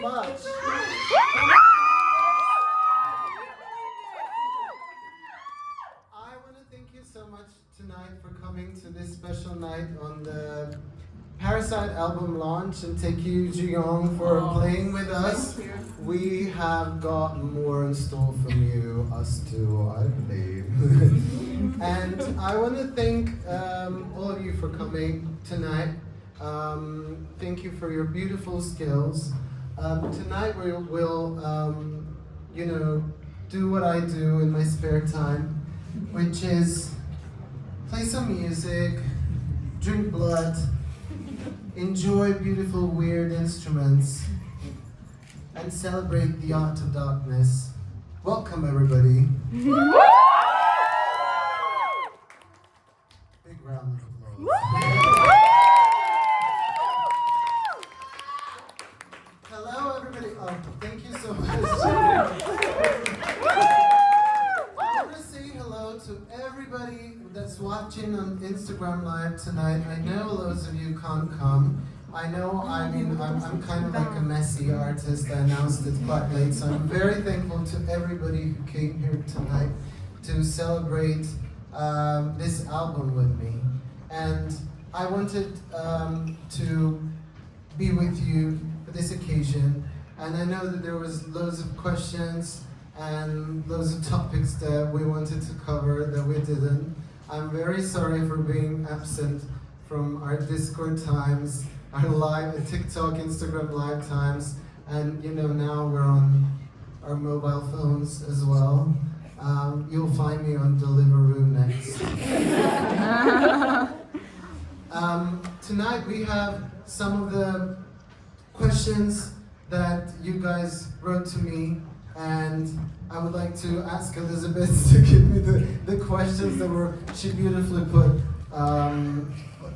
much. I want to thank you so much tonight for coming to this special night on the Parasite album launch, and thank you, Juyong, for playing with us. We have got more in store from you, us two, I believe. And I want to thank all of you for coming tonight. Thank you for your beautiful skills. Tonight we'll do what I do in my spare time, which is play some music, drink blood, enjoy beautiful weird instruments, and celebrate the art of darkness. Welcome everybody. Big round of applause. Hello everybody. Oh, thank you so much. I want to say hello to everybody that's watching on Instagram Live tonight. I know loads of you can't come. I'm kind of like a messy artist. I announced it quite late, so I'm very thankful to everybody who came here tonight to celebrate this album with me. And I wanted to be with you for this occasion. And I know that there was loads of questions and loads of topics that we wanted to cover that we didn't. I'm very sorry for being absent from our Discord times, our live TikTok, Instagram live times, and now we're on our mobile phones as well. You'll find me on Deliveroo next. Tonight we have some of the questions that you guys wrote to me, and I would like to ask Elizabeth to give me the questions that she beautifully put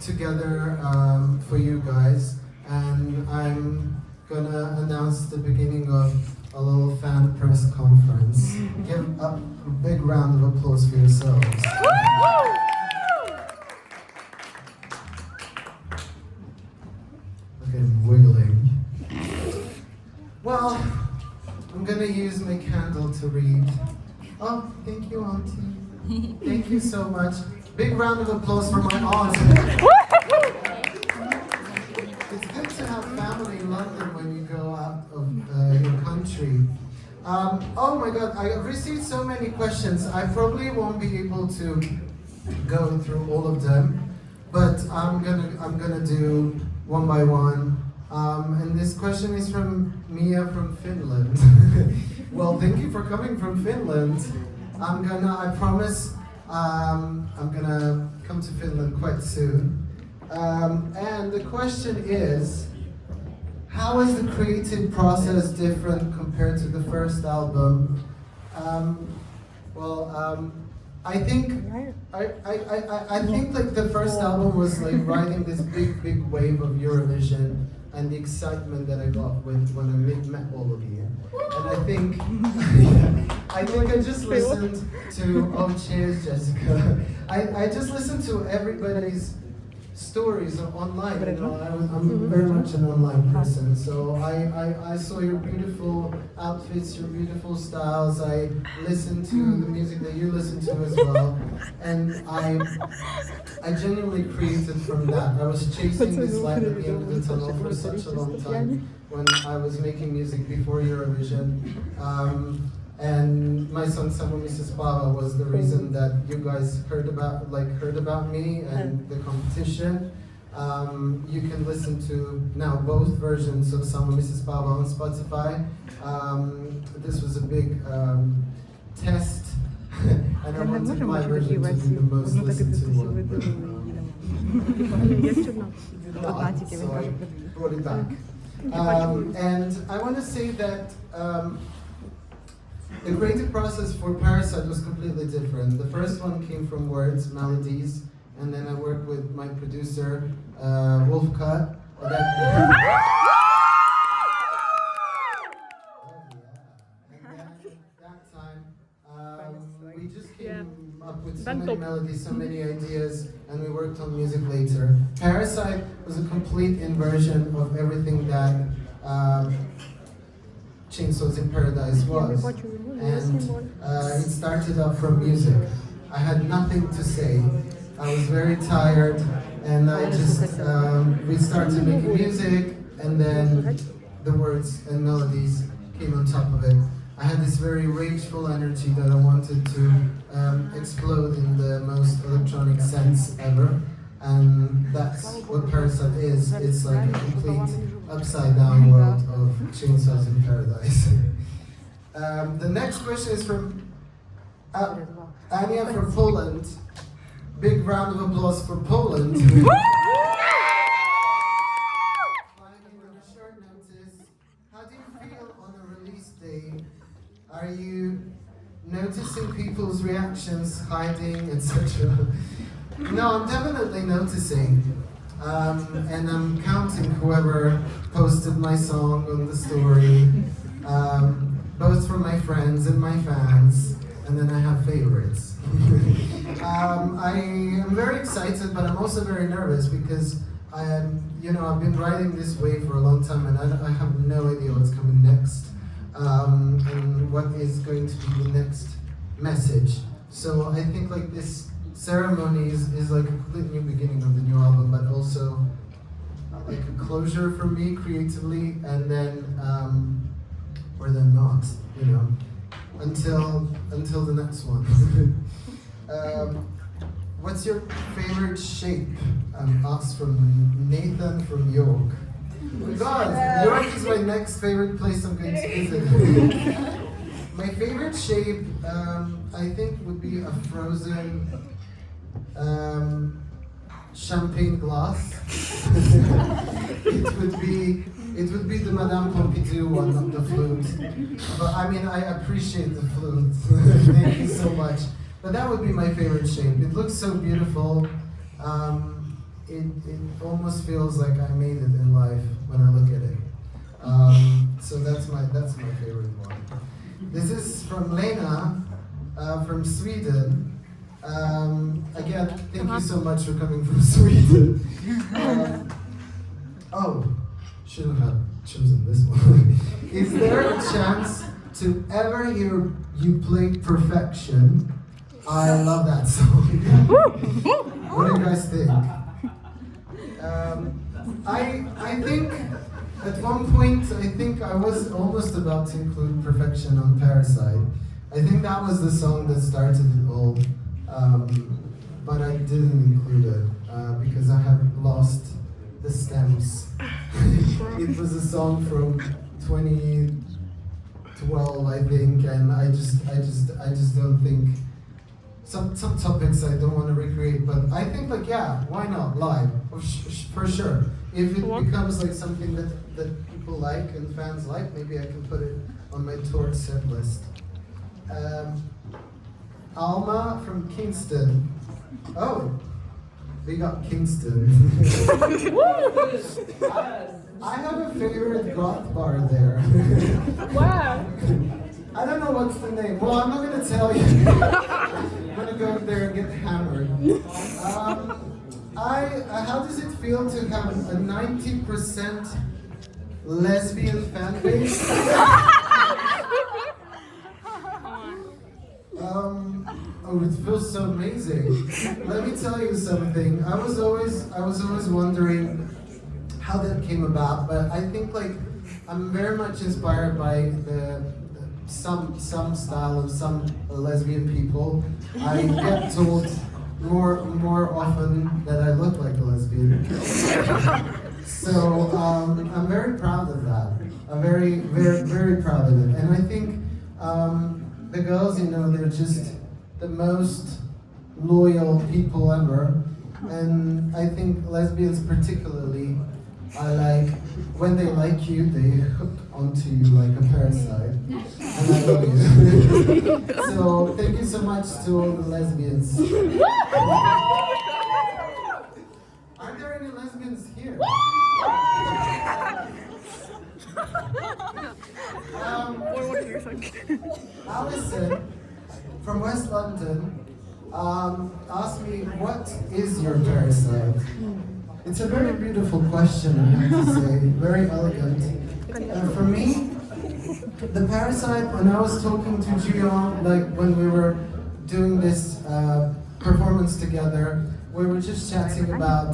together for you guys. And I'm gonna announce the beginning of a little fan press conference. Give a big round of applause for yourselves. Okay, I'm wiggling. Well, I'm gonna use my candle to read. Oh, thank you, Auntie. Thank you so much. Big round of applause for my aunt. It's good to have family in London when you go out of your country. Oh my God, I have received so many questions. I probably won't be able to go through all of them, but I'm gonna do one by one. And this question is from Mia from Finland. Well, thank you for coming from Finland. I promise I'm gonna come to Finland quite soon. And the question is, how is the creative process different compared to the first album? I think like the first album was like riding this big wave of Eurovision and the excitement that I got when I met all of you. And I think I just listened to, cheers Jessica. I just listened to everybody's stories online. I'm very much an online person, so I saw your beautiful outfits, your beautiful styles. I listened to the music that you listen to as well, and I genuinely created from that. I was chasing this light at the end of the tunnel for such a long time when I was making music before Eurovision. And my song "Sama Mrs. Baba" was the reason that you guys heard about me and the competition. You can listen to now both versions of "Sama Mrs. Baba" on Spotify. This was a big test, and I wanted my version to be the most listened to one. So I brought it back. And I want to say that the creative process for Parasite was completely different. The first one came from words, melodies, and then I worked with my producer, Wolfcut. And then at that time, we just came up with so many melodies, so many ideas, and we worked on music later. Parasite was a complete inversion of everything that Chainsaws in Paradise was. And it started off from music. I had nothing to say. I was very tired, and I just, we started making music, and then the words and melodies came on top of it. I had this very rageful energy that I wanted to explode in the most electronic sense ever. And that's what Parasite is. It's like a complete upside down world of Chainsaws in Paradise. The next question is from Ania from Poland. Big round of applause for Poland. Flying in on a short notice. How do you feel on a release day? Are you noticing people's reactions, hiding, etc.? No, I'm definitely noticing. And I'm counting whoever posted my song on the story, both from my friends and my fans, and then I have favorites. I am very excited, but I'm also very nervous because I've been riding this wave for a long time, and I have no idea what's coming next, and what is going to be the next message. So I think like this ceremony is like a complete new beginning of the new album, but also like a closure for me creatively, and then or then not, until the next one. What's your favorite shape? Asked from Nathan from York. Oh my God, York is my next favorite place I'm going to visit. My favorite shape, I think, would be a frozen champagne glass. It would be the Madame Pompidou one, not the flute. But I mean, I appreciate the flute. Thank you so much. But that would be my favorite shape. It looks so beautiful. It almost feels like I made it in life when I look at it. So that's my favorite one. This is from Lena, from Sweden. Again, thank you so much for coming from Sweden. Shouldn't have chosen this one. Is there a chance to ever hear you play Perfection? I love that song. What do you guys think? I think at one point, I was almost about to include Perfection on Parasite. I think that was the song that started it all, but I didn't include it because I have lost the stems. It was a song from 2012, I think, and I just don't think. Some topics I don't want to recreate, but I think like, yeah, why not live? For sure. If it becomes like something that people like and fans like, maybe I can put it on my tour set list. Alma from Kingston. Oh, we got Kingston. I have a favorite goth bar there. Wow. I don't know what's the name. Well, I'm not going to tell you. I'm going to go there and get hammered. How does it feel to have a 90% lesbian fan base? It feels so amazing. Let me tell you something. I was always wondering how that came about, but I think like I'm very much inspired by some style of some lesbian people. I get told more often that I look like a lesbian. So I'm very proud of that. I'm very, very, very proud of it. And I think the girls, they're just the most loyal people ever. And I think lesbians particularly are like, when they like you, they hook onto you like a parasite. And I love you. So thank you so much to all the lesbians. Aren't there any lesbians here? Alison from West London asked me, what is your parasite? It's a very beautiful question, I have to say, very elegant. For me, The Parasite, when I was talking to Gian, like when we were doing this performance together, we were just chatting about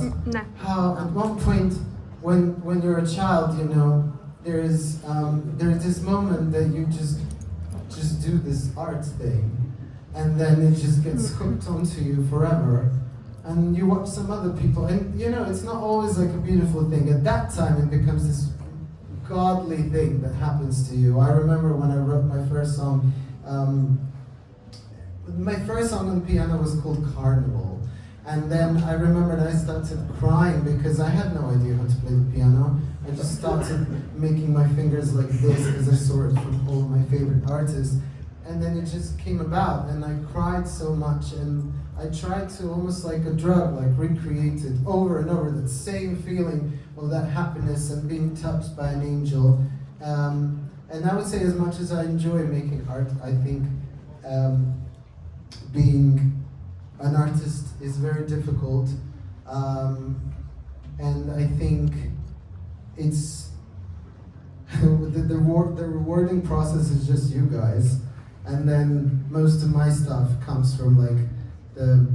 how at one point when you're a child, you know, there's this moment that you just do this art thing, and then it just gets hooked onto you forever. And you watch some other people, and you know, it's not always like a beautiful thing. At that time, it becomes this godly thing that happens to you. I remember when I wrote my first song. My first song on the piano was called Carnival. And then I remembered I started crying because I had no idea how to play the piano. I just started making my fingers like this because I saw it from all my favorite artists. And then it just came about, and I cried so much, and I tried to, almost like a drug, like recreate it over and over, that same feeling of that happiness and being touched by an angel. And I would say, as much as I enjoy making art, I think being an artist is very difficult, and I think it's the rewarding process is just you guys, and then most of my stuff comes from like the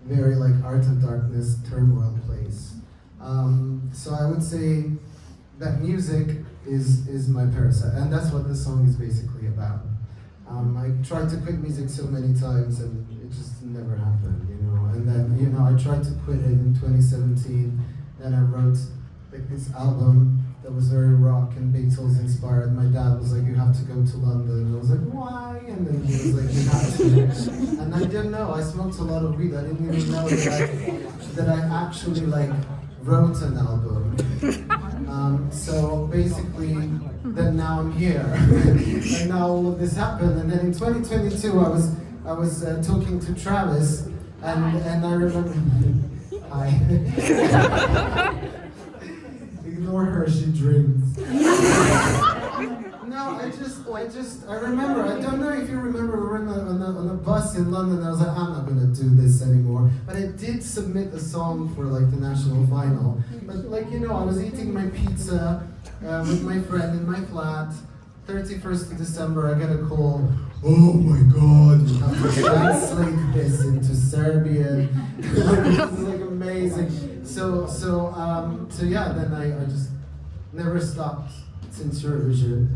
very like Art of Darkness turmoil place. So I would say that music is my parasite, and that's what this song is basically about. I tried to quit music so many times, and it just never happened, you know. And then, you know, I tried to quit it in 2017. Then I wrote like this album that was very rock and Beatles inspired. My dad was like, "You have to go to London." And I was like, "Why?" And then he was like, "You have to." And I didn't know. I smoked a lot of weed. I didn't even know that I actually like wrote an album. So basically, then now I'm here, and now all of this happened. And then in 2022, I was talking to Travis, and I remember. Hi. Ignore her. She drinks. No, I remember. I don't know if you remember. We were on a bus in London. I was like, I'm not gonna do this anymore. But I did submit a song for like the national final. But like, you know, I was eating my pizza with my friend in my flat. 31st of December, I get a call. Oh my God! You have to translate this into Serbian. This is like amazing. So yeah. Then I just never stopped since Eurovision.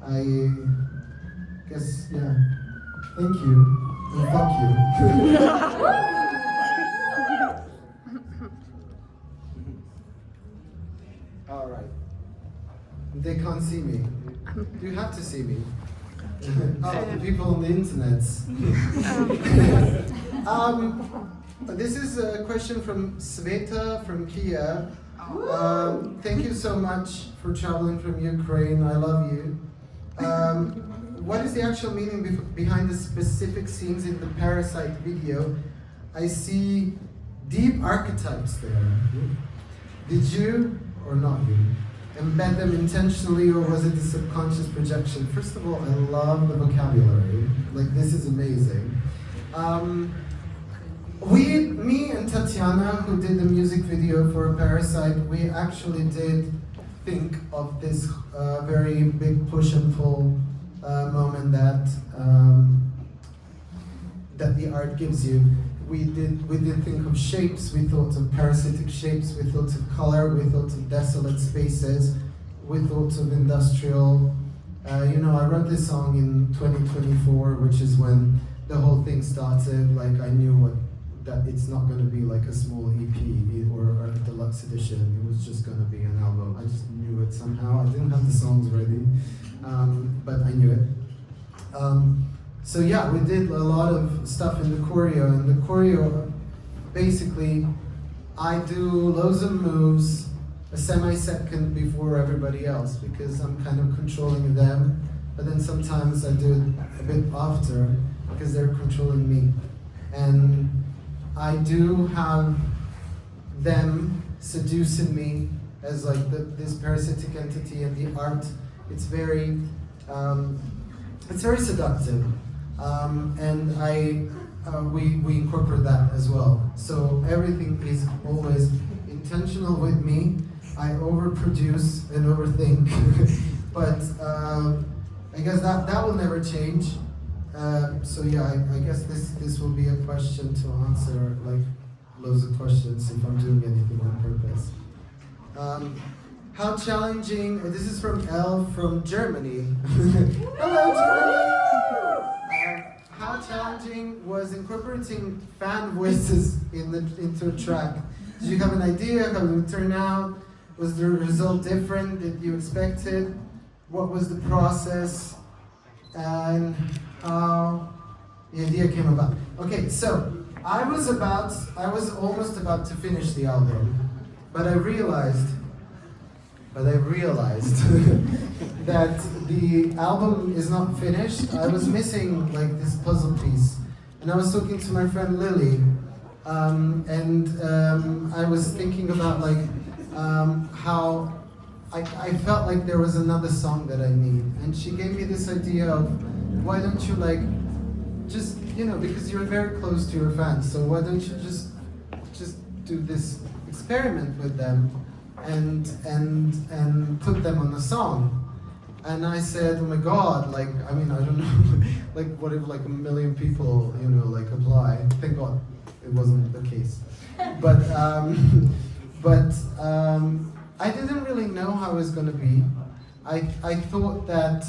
I guess, yeah, thank you, and fuck you. All right. They can't see me. You have to see me. Oh, the people on the internet. This is a question from Sveta from Kiev. Thank you so much for traveling from Ukraine. I love you. What is the actual meaning behind the specific scenes in the Parasite video? I see deep archetypes there. Did you, or not you, embed them intentionally, or was it a subconscious projection? First of all, I love the vocabulary. Like, this is amazing. Me and Tatiana, who did the music video for Parasite, we actually did think of this very big push and pull moment that the art gives you. We did think of shapes. We thought of parasitic shapes. We thought of color. We thought of desolate spaces. We thought of industrial. You know, I wrote this song in 2024, which is when the whole thing started. Like, I knew that it's not going to be like a small EP or a deluxe edition. It was just going to be an album. I just knew it somehow. I didn't have the songs ready, but I knew it. So yeah, we did a lot of stuff in the choreo. And the choreo, basically, I do loads of moves a semi-second before everybody else because I'm kind of controlling them. But then sometimes I do it a bit after because they're controlling me. And I do have them seducing me as like this parasitic entity, and the art, it's very seductive, and we incorporate that as well. So everything is always intentional with me, I overproduce and overthink, but I guess that will never change. So yeah, I guess this will be a question to answer, like loads of questions if I'm doing anything on purpose. How challenging, this is from Elle from Germany. Hello Germany! How challenging was incorporating fan voices into a track? Did you have an idea? How it would turn out? Was the result different? Did you expect it? What was the process? And how the idea came about? Okay, so I was almost about to finish the album, but I realized that the album is not finished. I was missing like this puzzle piece, and I was talking to my friend Lily, and I was thinking about like how I felt like there was another song that I need, and she gave me this idea of why don't you like just because you're very close to your fans, so why don't you just do this experiment with them and put them on a song. And I said, oh my God, like, I mean, I don't know, like, what if like 1 million people, like apply? Thank God it wasn't the case. But I didn't really know how it was gonna be. I thought that,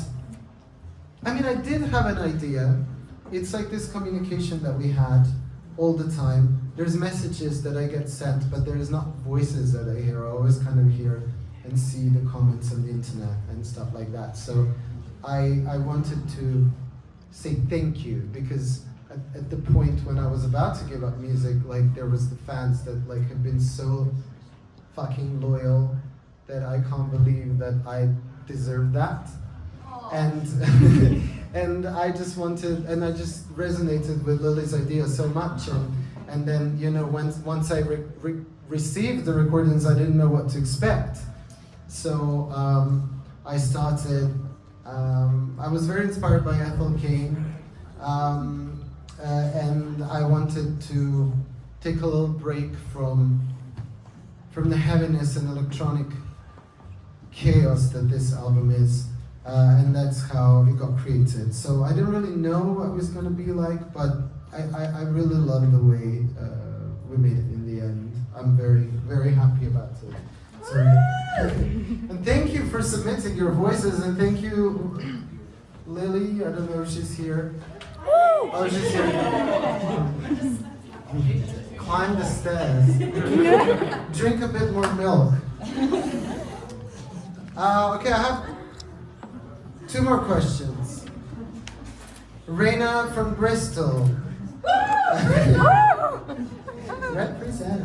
I mean, I did have an idea. It's like this communication that we had all the time. There's messages that I get sent, but there's not voices that I hear. I always kind of hear and see the comments on the internet and stuff like that. So I wanted to say thank you, because at the point when I was about to give up music, like there was the fans that like have been so fucking loyal that I can't believe that I deserve that. And and I just resonated with Lily's idea so much, and then once I received the recordings, I didn't know what to expect. So I started. I was very inspired by Ethel Cain, and I wanted to take a little break from the heaviness and electronic chaos that this album is. And that's how it got created. So I didn't really know what it was going to be like, but I really love the way we made it in the end. I'm very, very happy about it. So, and thank you for submitting your voices, and thank you, Lily. I don't know if she's here. Oh, she's here. Climb the stairs. Drink a bit more milk. Okay, I have 2 more questions. Reina from Bristol. Represent.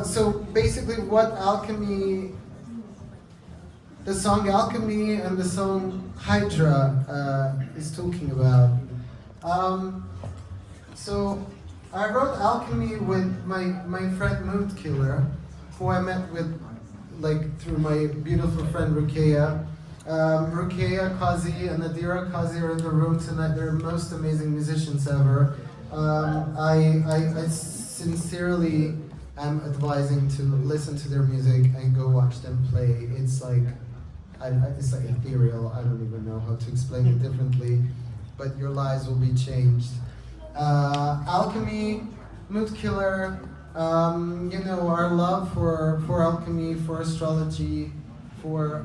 So basically what Alchemy, the song Alchemy and the song Hydra is talking about. So I wrote Alchemy with my friend Mood Killer, who I met with through my beautiful friend Rukeya. Rukeya Kazi and Nadira Kazi are in the room tonight. They're the most amazing musicians ever. I sincerely am advising to listen to their music and go watch them play. It's like ethereal. I don't even know how to explain it differently, but your lives will be changed. Alchemy, Mood Killer. Our love for alchemy, for astrology, for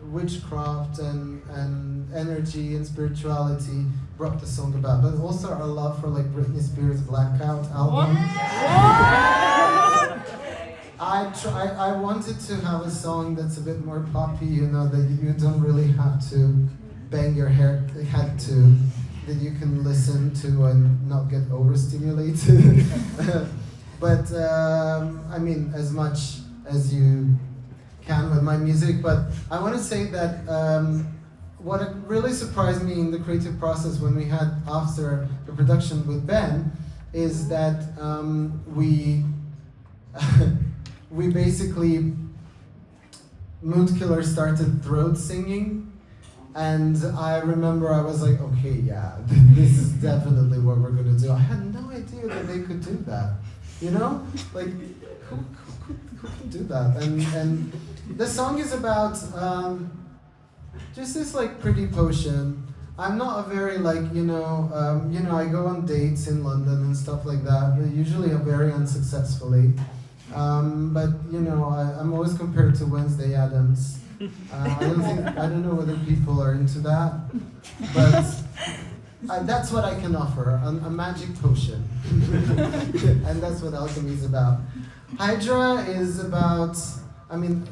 witchcraft and energy and spirituality brought the song about. But also our love for Britney Spears' Blackout album. I wanted to have a song that's a bit more poppy, that you don't really have to bang your head to, that you can listen to and not get overstimulated. But I mean, as much as you can with my music. But I want to say that what really surprised me in the creative process when we had after the production with Ben is that we basically, Mood Killer started throat singing. And I remember I was like, okay, yeah, this is definitely what we're gonna do. I had no idea that they could do that. You know, like who can do that? And the song is about just this like pretty potion. I'm not a very like I go on dates in London and stuff like that. Usually very unsuccessfully. But I'm always compared to Wednesday Addams. I don't know whether people are into that, but that's what I can offer, a magic potion. And that's what alchemy is about. Hydra is about, I don't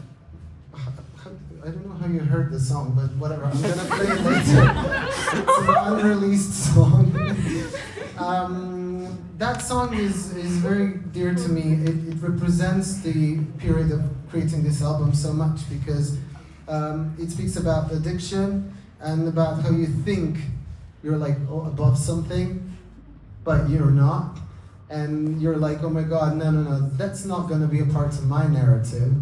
know how you heard the song, but whatever, I'm gonna play it later. It's an unreleased song. That song is very dear to me. It represents the period of creating this album so much because it speaks about addiction and about how you think you're like above something, but you're not. And you're like, oh my God, no, that's not gonna be a part of my narrative,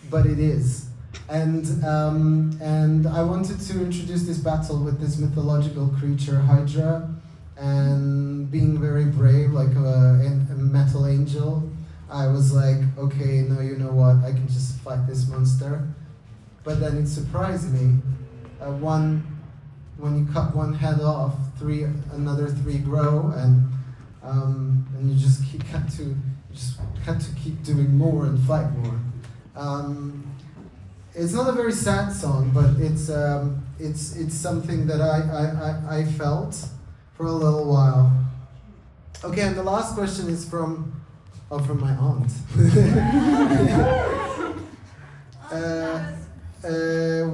but it is. And I wanted to introduce this battle with this mythological creature, Hydra, and being very brave, like a metal angel. I was like, okay, no, you know what? I can just fight this monster. But then it surprised me. When you cut one head off, another three grow, and you just had to keep doing more and fight more. It's not a very sad song, but it's something that I felt for a little while. Okay, and the last question is from my aunt.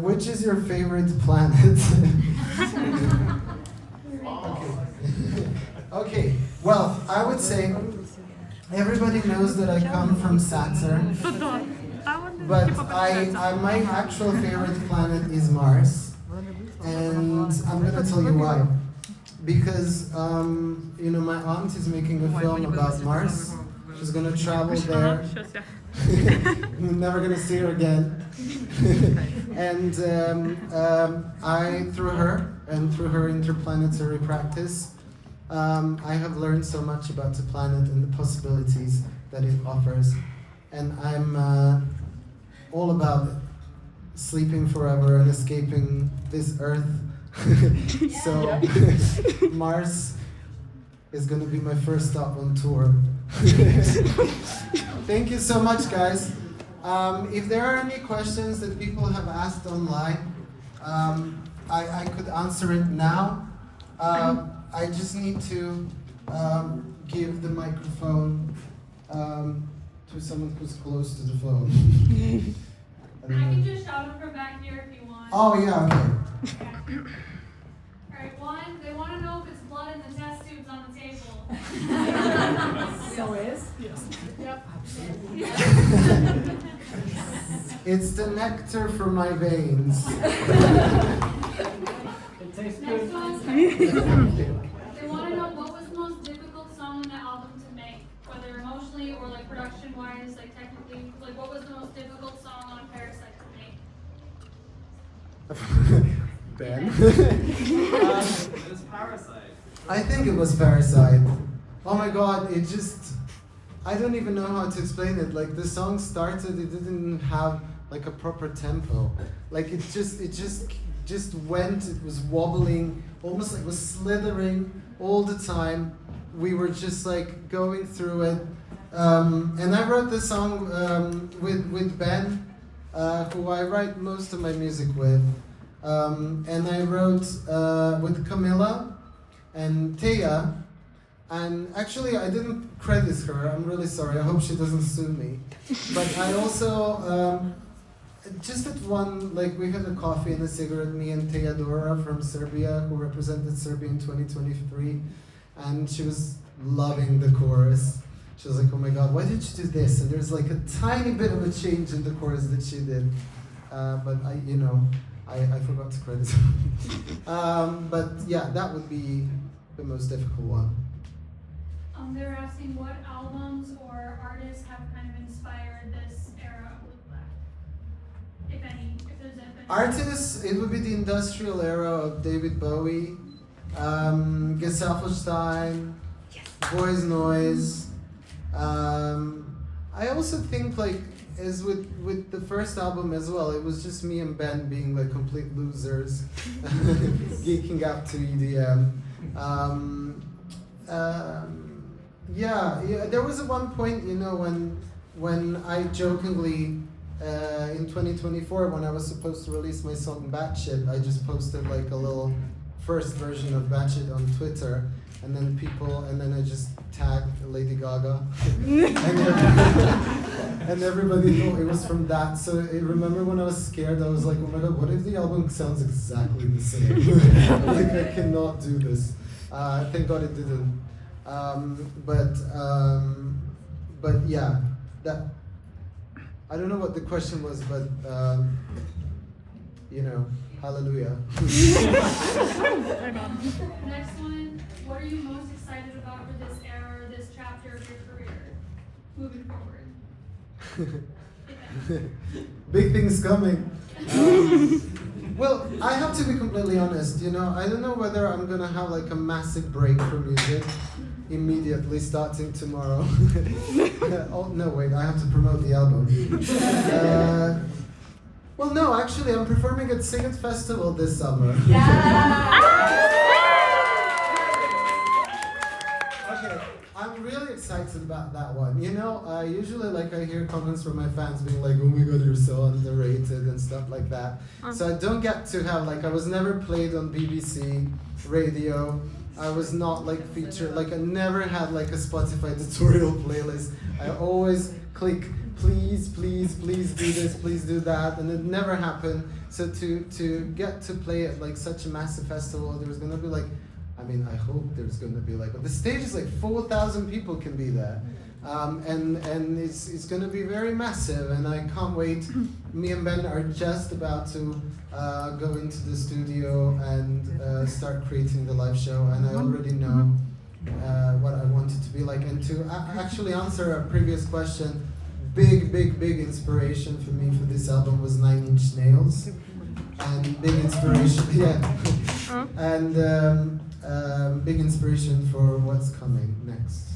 Which is your favorite planet? Okay. Well, I would say everybody knows that I come from Saturn. But my actual favorite planet is Mars, and I'm gonna tell you why. Because my aunt is making a film about Mars. She's gonna travel there. I'm never gonna see her again. And through her and through her interplanetary practice, I have learned so much about the planet and the possibilities that it offers, and I'm all about sleeping forever and escaping this Earth. So Mars is gonna be my first stop on tour. Thank you so much, guys. If there are any questions that people have asked online, I could answer it now. I just need to give the microphone to someone who's close to the phone. I can just shout them from back here if you want. Oh, yeah, okay. Alright, one, they want to know if it's blood in the test tubes on the table. So is? Yes. Yep. It's the nectar from my veins. It tastes good. Next one. They want to know what was the most difficult song on the album to make, whether emotionally or like production-wise, like technically. Like, what was the most difficult song on Parasite to make? Ben? It was Parasite. I think it was Parasite. Oh my God, I don't even know how to explain it. Like the song started, it didn't have like a proper tempo. Like it just went, it was wobbling, almost like it was slithering all the time. We were just like going through it. And I wrote this song with Ben, who I write most of my music with. And I wrote with Camilla and Thea. And actually, I didn't credit her. I'm really sorry. I hope she doesn't sue me. But I also, just at one, like we had a coffee and a cigarette, me and Theodora from Serbia, who represented Serbia in 2023. And she was loving the chorus. She was like, oh my God, why did you do this? And there's like a tiny bit of a change in the chorus that she did. But I forgot to credit her. But yeah, that would be the most difficult one. They were asking what albums or artists have kind of inspired this era with black, if any, if there's any. Artists, it would be the industrial era of David Bowie, Gesaffelstein, Boys Noise, I also think like as with the first album as well, it was just me and Ben being like complete losers, geeking out to EDM. Yeah, there was at one point, you know, when I jokingly in 2024, when I was supposed to release my song Batshit, I just posted like a little first version of Batshit on Twitter, and then I just tagged Lady Gaga, and everybody thought it was from that. So I remember when I was scared, I was like, oh my god, what if the album sounds exactly the same? Like I cannot do this. Thank God it didn't. But yeah, that. I don't know what the question was, but you know, hallelujah. Next one, what are you most excited about for this era or this chapter of your career, moving forward? Big things coming. Well, I have to be completely honest, you know, I don't know whether I'm gonna have like a massive break from music immediately starting tomorrow. Oh, no, wait, I have to promote the album. Well, no, actually, I'm performing at Sing It Festival this summer. Okay, I'm really excited about that one. You know, usually like I hear comments from my fans being like, oh my god, you're so underrated and stuff like that. So I don't get to have, like, I was never played on BBC radio. I was not like featured, like I never had like a Spotify tutorial playlist. I always click, please, please, please do this, please do that, and it never happened. So to get to play at like such a massive festival, there was gonna be like, I mean, I hope there's gonna be like, but the stage is like 4,000 people can be there. And it's gonna be very massive, and I can't wait. Me and Ben are just about to go into the studio and start creating the live show, and I already know what I want it to be like. And to actually answer a previous question, big inspiration for me for this album was 9 Inch Nails, and big inspiration, yeah, and big inspiration for what's coming next.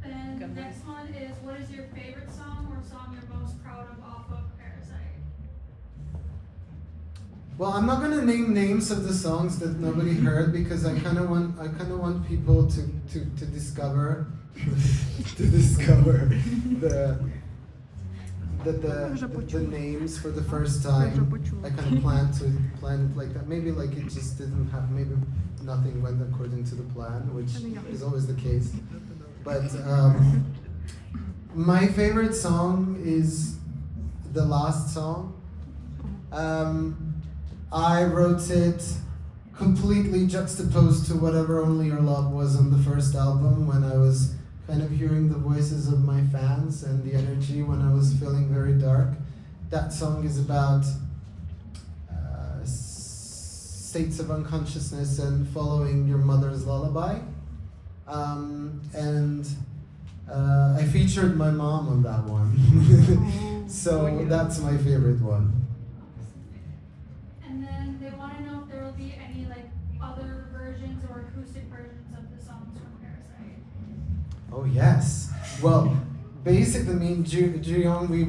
And the next one is, what is your favorite song or song you're most proud of off of Parasite? Well, I'm not gonna name names of the songs that nobody heard because I kind of want people to discover the names for the first time. I kind of plan it like that. Maybe like it just didn't have. Maybe nothing went according to the plan, which is always the case. But my favorite song is the last song. I wrote it completely juxtaposed to whatever Only Your Love was on the first album, when I was kind of hearing the voices of my fans and the energy when I was feeling very dark. That song is about states of unconsciousness and following your mother's lullaby. I featured my mom on that one. So that's my favorite one. And then they want to know if there will be any like other versions or acoustic versions of the songs from Parasite. Oh yes. Well, basically, me and Ji-young, we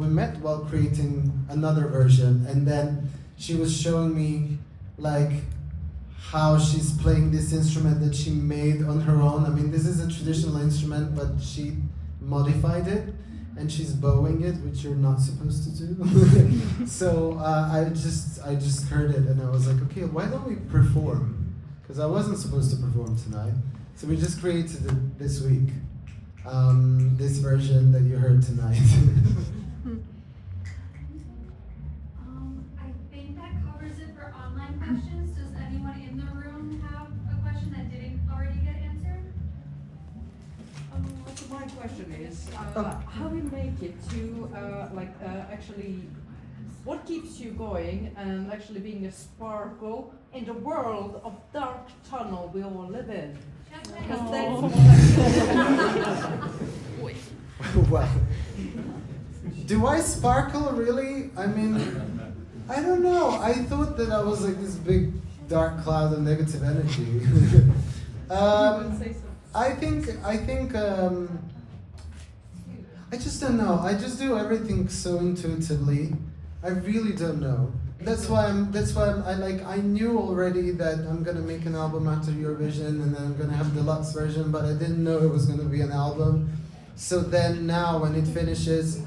met while creating another version, and then she was showing me like how she's playing this instrument that she made on her own. I mean, this is a traditional instrument, but she modified it, and she's bowing it, which you're not supposed to do. So I just heard it, and I was like, okay, why don't we perform? Because I wasn't supposed to perform tonight. So we just created it this week, this version that you heard tonight. I think that covers it for online questions. Does anyone in the room have a question that didn't already get answered? So my question is, how do you make it to actually, what keeps you going and actually being a sparkle in the world of dark tunnel we all live in? Because that's Well, do I sparkle really? I mean, I don't know. I thought that I was like this big dark cloud of negative energy. I think I just don't know. I just do everything so intuitively. I really don't know. I knew already that I'm gonna make an album after Eurovision and then I'm gonna have a deluxe version, but I didn't know it was gonna be an album. So then now when it finishes,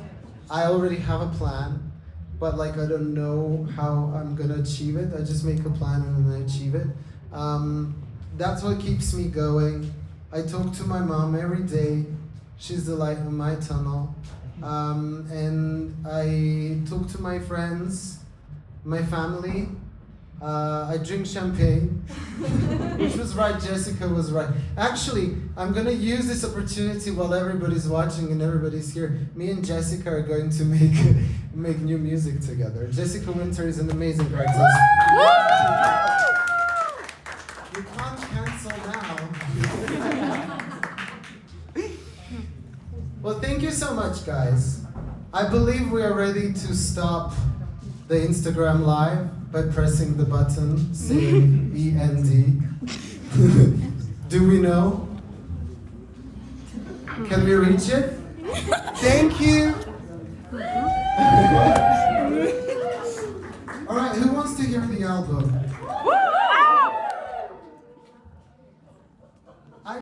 I already have a plan, but like I don't know how I'm gonna achieve it. I just make a plan and then I achieve it. That's what keeps me going. I talk to my mom every day. She's the light in my tunnel. And I talk to my friends, my family. I drink champagne, which was right, Jessica was right. Actually, I'm gonna use this opportunity while everybody's watching and everybody's here. Me and Jessica are going to make new music together. Jessica Winter is an amazing artist. You can't cancel now. Well, thank you so much, guys. I believe we are ready to stop the Instagram live by pressing the button saying END. Do we know? Can we reach it? Thank you. All right, who wants to hear the album?